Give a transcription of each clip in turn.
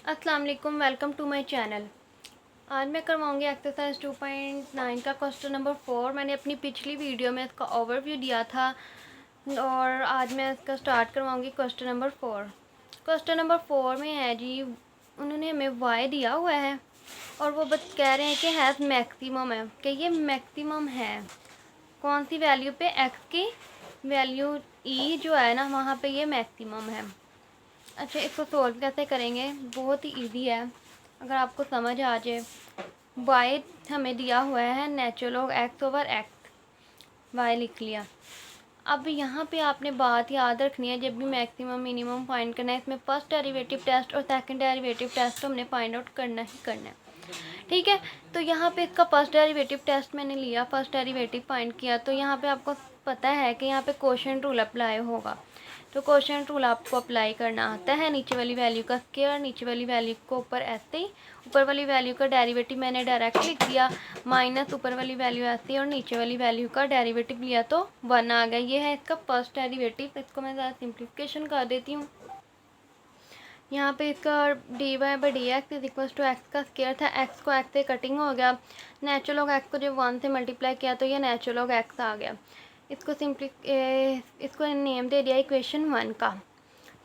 अस्सलाम वालेकुम, welcome to my channel. आज मैं करवाऊँगी एक्सरसाइज 2.9 का क्वेश्चन नंबर 4। मैंने अपनी पिछली वीडियो में इसका ओवरव्यू दिया था और आज मैं इसका स्टार्ट करवाऊँगी क्वेश्चन नंबर 4। क्वेश्चन नंबर 4 में है जी, उन्होंने हमें वाई दिया हुआ है और वो बस कह रहे हैं कि हैज़ मैक्सिमम है, कि ये मैक्सिमम है कौन सी वैल्यू पे, एक्स की वैल्यू ई जो है ना वहाँ पे ये मैक्सिमम है। अच्छा, इसको सोल्व कैसे करेंगे? बहुत ही इजी है अगर आपको समझ आ जाए। वाई हमें दिया हुआ है natural x over x, y लिख लिया। अब यहाँ पे आपने बात याद रखनी है, जब भी मैक्सिमम मिनिमम फाइंड करना है, इसमें फर्स्ट डेरिवेटिव टेस्ट और सेकंड डेरिवेटिव टेस्ट हमने फाइंड आउट करना ही करना है। ठीक है, तो यहाँ पे इसका फर्स्ट डेरिवेटिव टेस्ट मैंने लिया, फर्स्ट डेरिवेटिव फाइंड किया। तो यहाँ पे आपको पता है कि यहाँ पे क्वोशिएंट रूल अप्लाई होगा, तो क्वोशिएंट रूल आपको अप्लाई करना आता है। नीचे वाली वैल्यू का स्क्वायर, नीचे वाली वैल्यू को ऊपर ऐसे ही, ऊपर वाली वैल्यू का डेरिवेटिव मैंने डायरेक्ट लिख दिया, माइनस ऊपर वाली वैल्यू ऐसे ही और नीचे वाली वैल्यू का डेरिवेटिव लिया तो 1 आ गया। ये है इसका फर्स्ट डेरिवेटिव। इसको मैं ज़रा सिंप्लीफिकेशन कर देती हूँ। यहाँ पे इसका d y by d x is equal to x का स्क्वायर था, एक्स को एक्स से कटिंग हो गया, नेचुरल लॉग एक्स को जब 1 से मल्टीप्लाई किया तो ये नेचुरल लॉग एक्स आ गया। इसको नेम दे दिया इक्वेशन 1 का।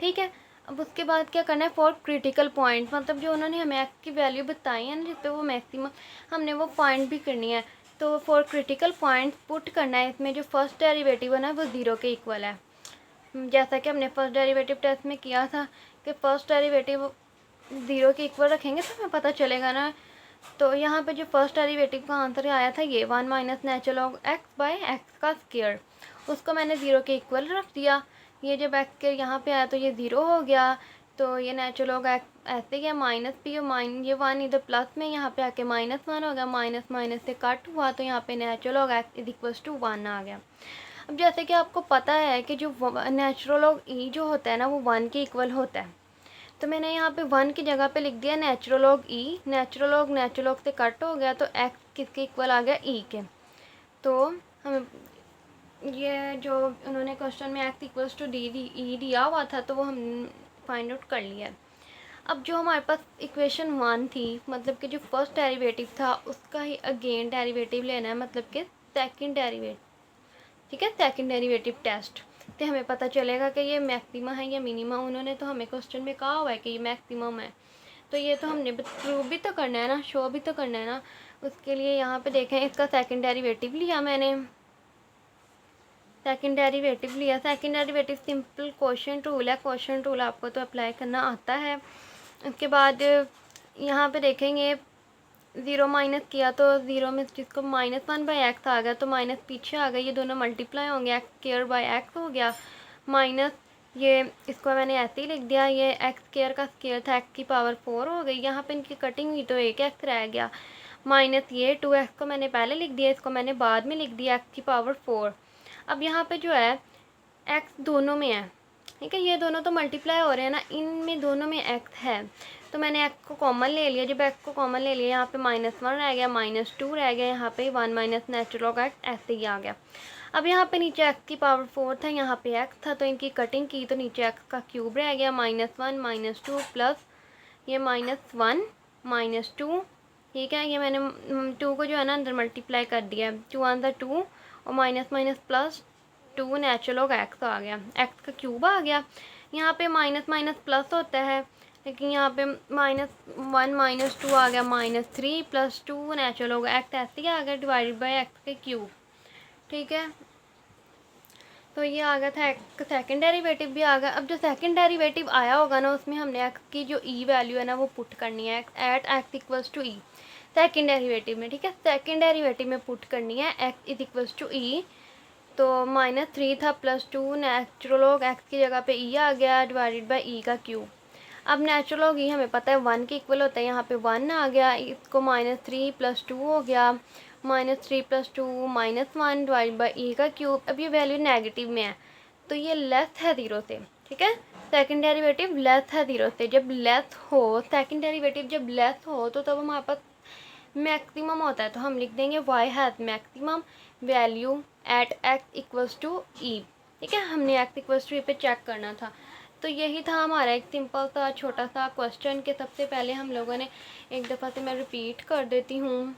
ठीक है, अब उसके बाद क्या करना है, फॉर क्रिटिकल पॉइंट, मतलब जो उन्होंने हमें एक्स की वैल्यू बताई है ना जिस पे वो मैक्सिमम, हमने वो पॉइंट भी करनी है। तो फॉर क्रिटिकल पॉइंट पुट करना है, इसमें जो फर्स्ट डेरिवेटिव है ना वो 0 के इक्वल है, जैसा कि हमने फर्स्ट डेरिवेटिव टेस्ट में किया था कि फर्स्ट डेरिवेटिव 0 के इक्वल रखेंगे तो हमें पता चलेगा ना। तो यहाँ पे जो फर्स्ट डेरिवेटिव का आंसर आया था ये 1 minus natural log x by x का स्क्वायर, उसको मैंने 0 के इक्वल रख दिया। ये जब एक्स के यहाँ पे आया तो ये 0 हो गया, तो ये नेचुरल लॉग एक्स ऐसे गया, माइनस भी ये 1 इधर प्लस में, यहाँ पे आके -1 हो गया, माइनस माइनस से कट हुआ तो यहाँ पे natural log x is equal to 1 आ गया। अब जैसे कि आपको पता है कि जो नेचुरल लॉग ई जो होता है ना वो 1 के इक्वल होता है, तो मैंने यहाँ पे 1 की जगह पे लिख दिया नेचुरल लॉग ई। नेचुरल लॉग से कट हो गया तो एक्स किसके इक्वल आ गया, ई के। तो हमें ये जो उन्होंने क्वेश्चन में x equals to d e दिया हुआ था तो वो हम फाइंड आउट कर लिया। अब जो हमारे पास इक्वेशन 1 थी, मतलब कि जो फर्स्ट डेरिवेटिव था उसका ही अगेन डेरिवेटिव लेना है, मतलब कि सेकंड डेरिवेटिव। ठीक है, सेकंड डेरिवेटिव टेस्ट, तो हमें पता चलेगा कि ये मैक्सिमा है या मिनिमा। उन्होंने तो हमें क्वेश्चन में कहा हुआ है कि ये मैक्सिमम है, तो ये तो हमने प्रूव भी तो करना है ना, शो भी तो करना है ना। उसके लिए यहाँ पे देखें, इसका सेकंड डेरिवेटिव लिया मैंने, सेकंड डेरिवेटिव लिया। Second derivative simple quotient rule है, क्वोशिएंट रूल आपको तो अप्लाई करना आता है। उसके बाद यहाँ पे देखेंगे 0 माइनस किया तो 0 में जिसको -1 बाई एक्स आ गया तो माइनस पीछे आ गया, ये दोनों मल्टीप्लाई होंगे, एक्स स्क्वायर बाई एक्स हो गया, माइनस ये इसको मैंने ऐसे ही लिख दिया, ये एक्स स्क्वायर का स्क्वायर था, एक्स की पावर 4 हो गई। यहाँ पे इनकी कटिंग हुई तो एक एक्स रह गया, माइनस ये 2x को मैंने पहले लिख दिया, इसको मैंने बाद में लिख दिया, एक्स की पावर 4। अब यहाँ पे जो है एक्स दोनों में है, ठीक है, ये दोनों तो मल्टीप्लाई हो रहे हैं ना, इनमें दोनों में एक्स है, तो मैंने एक्स को कॉमन ले लिया। जब एक्स को कॉमन ले लिया यहाँ पे -1 रह गया, -2 रह गया, यहाँ पे 1 माइनस नेचुरल लॉग एक्स ऐसे ही आ गया। अब यहाँ पे नीचे एक्स की पावर 4 था, यहाँ पे एक्स था, तो इनकी कटिंग की तो नीचे एक्स का क्यूब रह गया, -1 -2 प्लस ये -1 -2। ठीक है, ये मैंने 2 को जो है ना अंदर मल्टीप्लाई कर दिया, 2 अंदर 2 और minus minus plus 2 natural log x आ गया, एक्स का क्यूब आ गया। यहाँ पे माइनस माइनस प्लस होता है, लेकिन यहाँ पे -1 -2 आ गया, -3 + 2 नेचुरल लॉग एक्स ऐसे ही आ गया डिवाइडेड बाई एक्स के क्यूब। ठीक है, तो ये आ गया था एक्स, सेकंड डेरिवेटिव भी आ गया। अब जो सेकंड डेरिवेटिव आया होगा ना उसमें हमने एक्स की जो ई वैल्यू है ना वो पुट करनी है, at x equals to e, second derivative में। ठीक है, सेकंड डेरिवेटिव में पुट करनी है x is equals to e, तो -3 था +2 नेचुरल लॉग एक्स की जगह पे ई आ गया डिवाइडेड बाई ई का क्यूब। अब नेचुरल लॉग ई हमें पता है 1 के इक्वल होता है, यहाँ पे 1 आ गया, इसको -3 + 2 हो गया, -3 + 2 -1 डिवाइड बाई ई का क्यूब। अब ये वैल्यू नेगेटिव में है तो ये लेस है 0 से। ठीक है, सेकंड डेरिवेटिव लेस है 0 से। जब लेस हो, सेकंड डेरिवेटिव जब लेस हो तो तब हमारे पास मैक्सिमम होता है, तो हम लिख देंगे y has maximum value at x equals to e. ठीक है, हमने एक्स इक्वल्स टू ई पे चेक करना था, तो यही था हमारा एक सिंपल सा छोटा सा क्वेश्चन के सबसे पहले हम लोगों ने एक दफ़ा से मैं रिपीट कर देती हूँ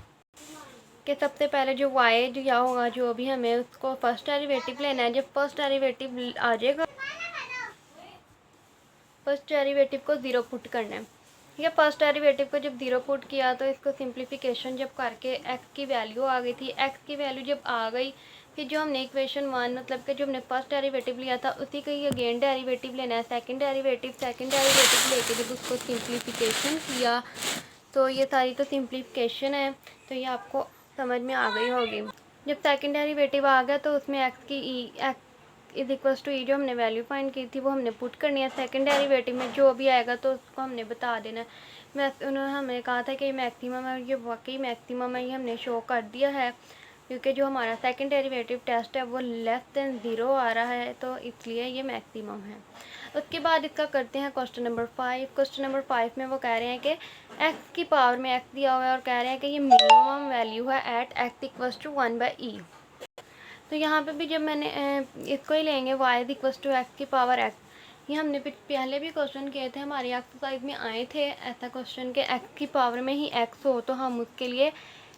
कि सबसे पहले जो वाई दिया होगा जो भी हमें उसको फर्स्ट डेरिवेटिव लेना है। जब फर्स्ट डेरिवेटिव आ जाएगा फर्स्ट डेरिवेटिव को ज़ीरो पुट करना है। ठीक है, फर्स्ट डेरिवेटिव को जब ज़ीरो पुट किया तो इसको सिंप्लीफिकेशन जब करके एक्स की वैल्यू आ गई थी। एक्स की वैल्यू जब आ गई फिर जो हमने इक्वेशन वन मतलब कि जो हमने फर्स्ट डेरिवेटिव लिया था उसी का ही अगेन डेरिवेटिव लेना है। सेकंड डेरिवेटिव लेके जब उसको सिंप्लीफिकेशन किया तो ये सारी तो सिंप्लीफिकेशन है, तो ये आपको समझ में आ गई होगी। जब सेकंड डेरिवेटिव आ गया तो उसमें एक्स की एक्स इज इक्वल्स टू ई जो हमने वैल्यू फाइंड की थी वो हमने पुट करनी है। सेकंड डेरिवेटिव में जो भी आएगा तो उसको हमने बता देना है। उन्होंने हमें कहा था कि ये मैक्सिमम है, ये वाकई मैक्सिमम है, ये हमने शो कर दिया है क्योंकि जो हमारा सेकंड डेरिवेटिव टेस्ट है वो लेस देन ज़ीरो आ रहा है, तो इसलिए ये मैक्सिमम है। उसके बाद इसका करते हैं क्वेश्चन नंबर 5। क्वेश्चन नंबर 5 में वो कह रहे हैं कि एक्स की पावर में एक्स दिया हुआ है और कह रहे हैं कि ये मिनिमम वैल्यू है at x equals to 1/e। तो यहाँ पे भी जब मैंने इसको ही लेंगे y is equals to x की पावर एक्स। ये हमने पहले भी क्वेश्चन किए थे, हमारी एक्सरसाइज में आए थे ऐसा क्वेश्चन कि एक्स की पावर में ही एक्स हो तो हम उसके लिए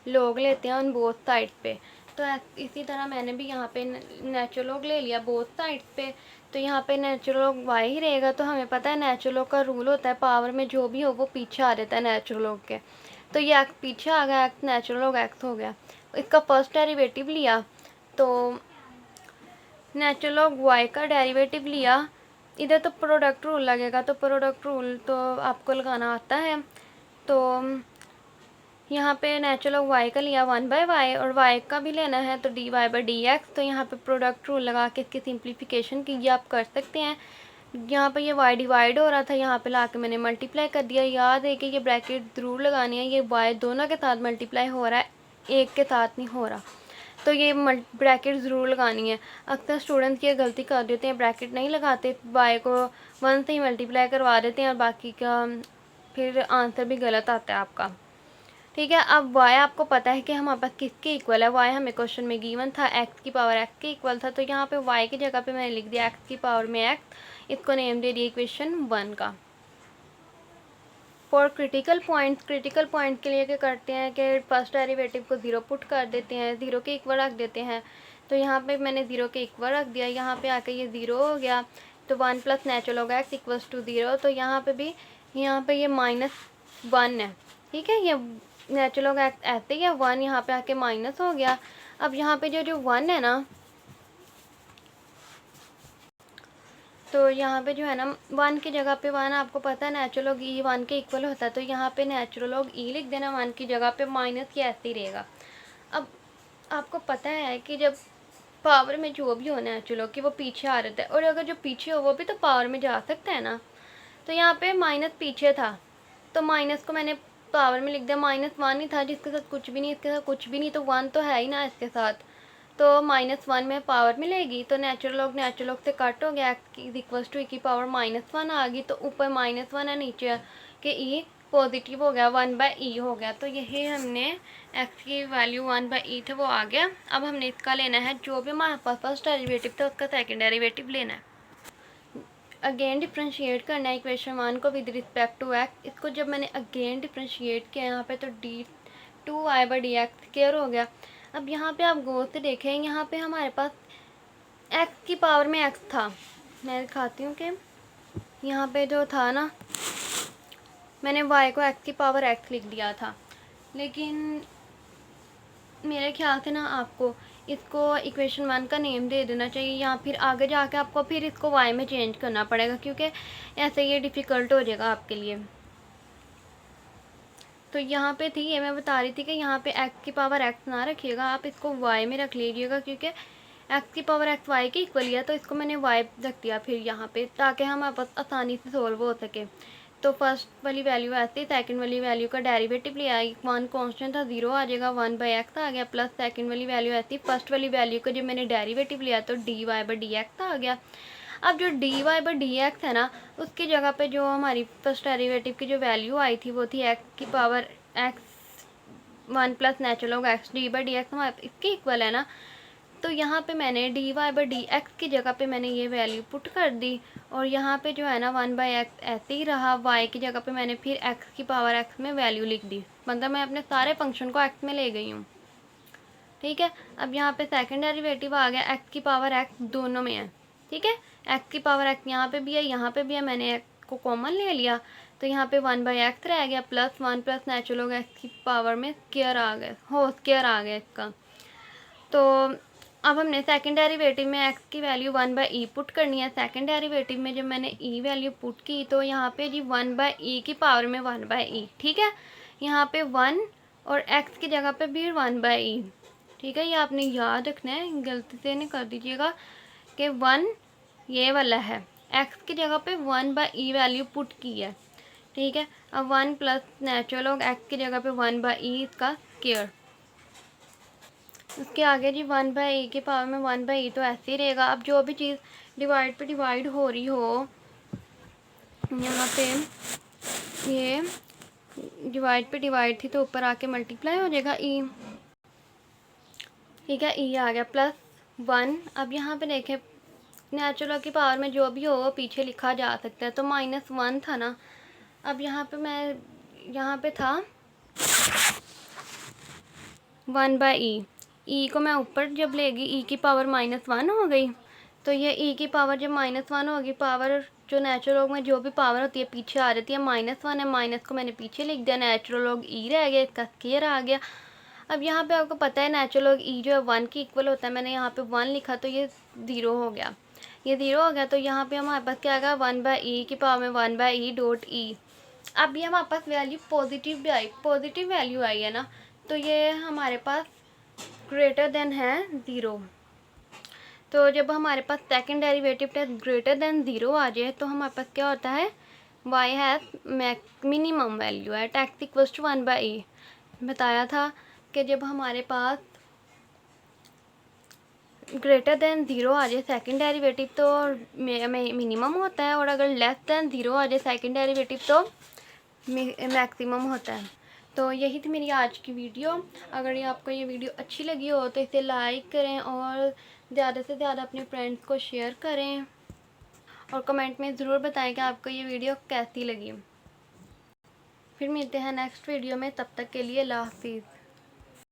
लॉग लेते हैं ऑन बोथ साइड पे। तो इसी तरह मैंने भी यहाँ पे नेचुरल लॉग ले लिया बोथ साइड पे, तो यहाँ पे नेचुरल लॉग y ही रहेगा। तो हमें पता है नेचुरल लॉग का रूल होता है पावर में जो भी हो वो पीछे आ जाता है नेचुरल लॉग के। तो ये एक्स पीछे आ गया, एक्स नेचुरल लॉग एक्स हो गया। इसका फर्स्ट डेरिवेटिव लिया तो नेचुरल लॉग y का डेरिवेटिव लिया। इधर तो प्रोडक्ट रूल लगेगा, तो प्रोडक्ट रूल तो आपको लगाना आता है। तो यहाँ पे नेचुरल लॉग y का लिया 1/y और y का भी लेना है तो dy/dx। तो यहाँ पे प्रोडक्ट रूल लगा के इसकी सिंप्लीफिकेशन की ये आप कर सकते हैं। यहाँ पे ये y डिवाइड हो रहा था, यहाँ पे ला के मैंने मल्टीप्लाई कर दिया। याद है कि ये ब्रैकेट ज़रूर लगानी है, ये y दोनों के साथ मल्टीप्लाई हो रहा है, एक के साथ नहीं हो रहा, तो ये ब्रैकेट ज़रूर लगानी है। अक्सर स्टूडेंट्स ये गलती कर देते हैं, ब्रैकेट नहीं लगाते, y को 1 से ही मल्टीप्लाई करवा देते हैं और बाकी का फिर आंसर भी गलत आता है आपका। ठीक है, अब y आपको पता है कि हमारे पास किसके इक्वल है। y हमें क्वेश्चन में गिवन था x की पावर x के इक्वल था, तो यहाँ पे y की जगह पे मैंने लिख दिया x की पावर में x, इसको नेम दे दिया इक्वेशन 1 का। फॉर क्रिटिकल पॉइंट के लिए क्या करते हैं कि फर्स्ट डेरिवेटिव को ज़ीरो पुट कर देते हैं, ज़ीरो के इक्वल रख देते हैं। तो यहाँ पे मैंने ज़ीरो के इक्वल रख दिया, यहाँ पे आके ये ज़ीरो हो गया तो 1 प्लस नेचुरल होगा x इक्वल्स टू 0। तो यहाँ पे भी यहाँ पे ये -1 है। ठीक है, ये नेचुरल होगा x ऐसे ही है, 1 यहाँ पे आके माइनस हो गया। अब यहाँ पे जो 1 है ना, तो यहाँ पे जो है ना 1 की जगह पे 1 आपको पता है नेचुरल लॉग ई 1 के इक्वल होता है, तो यहाँ पे नेचुरल लॉग ई लिख देना 1 की जगह पे, माइनस ये ऐसे ही रहेगा। अब आपको पता है कि जब पावर में जो भी हो नेचुरल लॉग कि वो पीछे आ रहता है, और अगर जो पीछे हो वो भी तो पावर में जा सकता है ना। तो यहाँ पे माइनस पीछे था तो माइनस को मैंने पावर में लिख दिया। -1 ही था जिसके साथ कुछ भी नहीं, इसके साथ कुछ भी नहीं, तो 1 तो है ही ना इसके साथ, तो -1 में पावर मिलेगी। तो नेचुरल लॉग से कट हो गया, इज इक्वल्स टू ई की पावर -1 आ गई। तो ऊपर -1 है, नीचे के ई पॉजिटिव हो गया, 1/e हो गया। तो यही हमने x की वैल्यू 1/e थे वो आ गया। अब हमने इसका लेना है जो भी हमारे पास फर्स्ट डेरिवेटिव था उसका सेकेंड डेरिवेटिव लेना है। अगेन डिफ्रेंशिएट करना है इक्वेशन 1 को विद रिस्पेक्ट टू x। इसको जब मैंने अगेन डिफ्रेंशिएट किया यहाँ पे तो d2y/dx स्क्वायर हो गया। अब यहाँ पे आप गौर से देखें, यहाँ पे हमारे पास x की पावर में x था। मैं दिखाती हूँ कि यहाँ पे जो था ना, मैंने y को x की पावर x लिख दिया था, लेकिन मेरे ख्याल से ना आपको इसको इक्वेशन 1 का नेम दे देना चाहिए, या फिर आगे जाके आपको फिर इसको y में चेंज करना पड़ेगा, क्योंकि ऐसे ये डिफ़िकल्ट हो जाएगा आपके लिए। तो यहाँ पे थी ये मैं बता रही थी कि यहाँ पे x की पावर x ना रखिएगा, आप इसको y में रख लीजिएगा, क्योंकि x की पावर x y के इक्वल है, तो इसको मैंने y रख दिया फिर यहाँ पे, ताकि हमारे पास आसानी से सोल्व हो सके। तो फर्स्ट वाली वैल्यू ऐसे, सेकंड वाली वैल्यू का डेरिवेटिव लिया, 1 कांस्टेंट था 0 आ जाएगा, 1/x आ गया, प्लस सेकंड वाली वैल्यू ऐसी, फर्स्ट वाली वैल्यू का जब मैंने डेरिवेटिव लिया तो dy/dx आ गया। अब जो dy/dx है ना, उसकी जगह पे जो हमारी फर्स्ट डेरिवेटिव की जो वैल्यू आई थी वो थी x की power x 1 plus natural log x dy/dx हमारे इसके इक्वल है ना। तो यहाँ पे मैंने dy बाई डी एक्स की जगह पे मैंने ये वैल्यू पुट कर दी, और यहाँ पे जो है ना 1/x ऐसे ही रहा, y की जगह पे मैंने फिर x की पावर x में वैल्यू लिख दी, मतलब मैं अपने सारे फंक्शन को x में ले गई हूँ। ठीक है, अब यहाँ पे सेकंड डेरिवेटिव आ गया, x की पावर x दोनों में है। ठीक है, x की पावर x यहाँ पे भी है, यहाँ पे भी है, मैंने x को कॉमन ले लिया, तो यहाँ पे 1/x रह गया, plus 1 plus natural log x की पावर में स्क्वायर आ गया, हो स्क्वायर आ गया इसका। तो अब हमने सेकंड डेरिवेटिव में x की वैल्यू 1/e पुट करनी है। सेकंड डेरिवेटिव में जब मैंने e वैल्यू पुट की तो यहाँ पे जी 1/e की पावर में 1/e। ठीक है, यहाँ पे 1 और x की जगह पे भी 1/e। ठीक है, ये आपने याद रखना है, गलती से नहीं कर दीजिएगा कि 1 ये वाला है, x की जगह पे 1/e वैल्यू पुट की है। ठीक है, अब 1 प्लस नेचुरल लॉग x की जगह पे 1/e इसका स्क्वायर। उसके आगे जी 1/e की पावर में 1/e तो ऐसे ही रहेगा। अब जो भी चीज़ डिवाइड पे डिवाइड हो रही हो, यहाँ पे ये डिवाइड पे डिवाइड थी तो ऊपर आके मल्टीप्लाई हो जाएगा e। ठीक है, e आ गया प्लस 1। अब यहाँ पे देखें नेचुरल की पावर में जो भी हो वो पीछे लिखा जा सकता है, तो -1 था ना, अब यहाँ पे मैं यहाँ पे था 1/e, e को मैं ऊपर जब लेगी e की पावर -1 हो गई, तो ये e की पावर जब -1 होगी, पावर जो नेचुरल लॉग में जो भी पावर होती है पीछे आ जाती है, -1 है, माइनस को मैंने पीछे लिख दिया, नेचुरल लॉग e रह गया, इसका स्क्वायर आ गया। अब यहाँ पे आपको पता है नेचुरल लॉग e जो है 1 की इक्वल होता है, मैंने यहाँ पे 1 लिखा तो ये 0 हो गया, ये 0 हो गया, तो यहाँ पे हमारे पास क्या आ गया 1/e की पावर में 1/e डॉट e। अब ये हमारे पास वैल्यू पॉजिटिव भी आई, पॉजिटिव वैल्यू आई है ना, तो ये हमारे पास ग्रेटर देन है 0। तो जब हमारे पास second derivative test greater than 0 आ जाए तो हमारे पास क्या होता है, y हैज़ मिनिमम वैल्यू है, x इक्वल्स टू 1/e। बताया था कि जब हमारे पास ग्रेटर देन 0 आ जाए सेकंड डेरिवेटिव तो मिनिमम होता है, और अगर लेस देन 0 आ जाए सेकंड डेरिवेटिव तो मैक्सिमम होता है। तो यही थी मेरी आज की वीडियो। अगर ये आपको ये वीडियो अच्छी लगी हो तो इसे लाइक करें और ज़्यादा से ज़्यादा अपने फ्रेंड्स को शेयर करें, और कमेंट में ज़रूर बताएं कि आपको ये वीडियो कैसी लगी। फिर मिलते हैं नेक्स्ट वीडियो में, तब तक के लिए अल्लाह हाफिज़।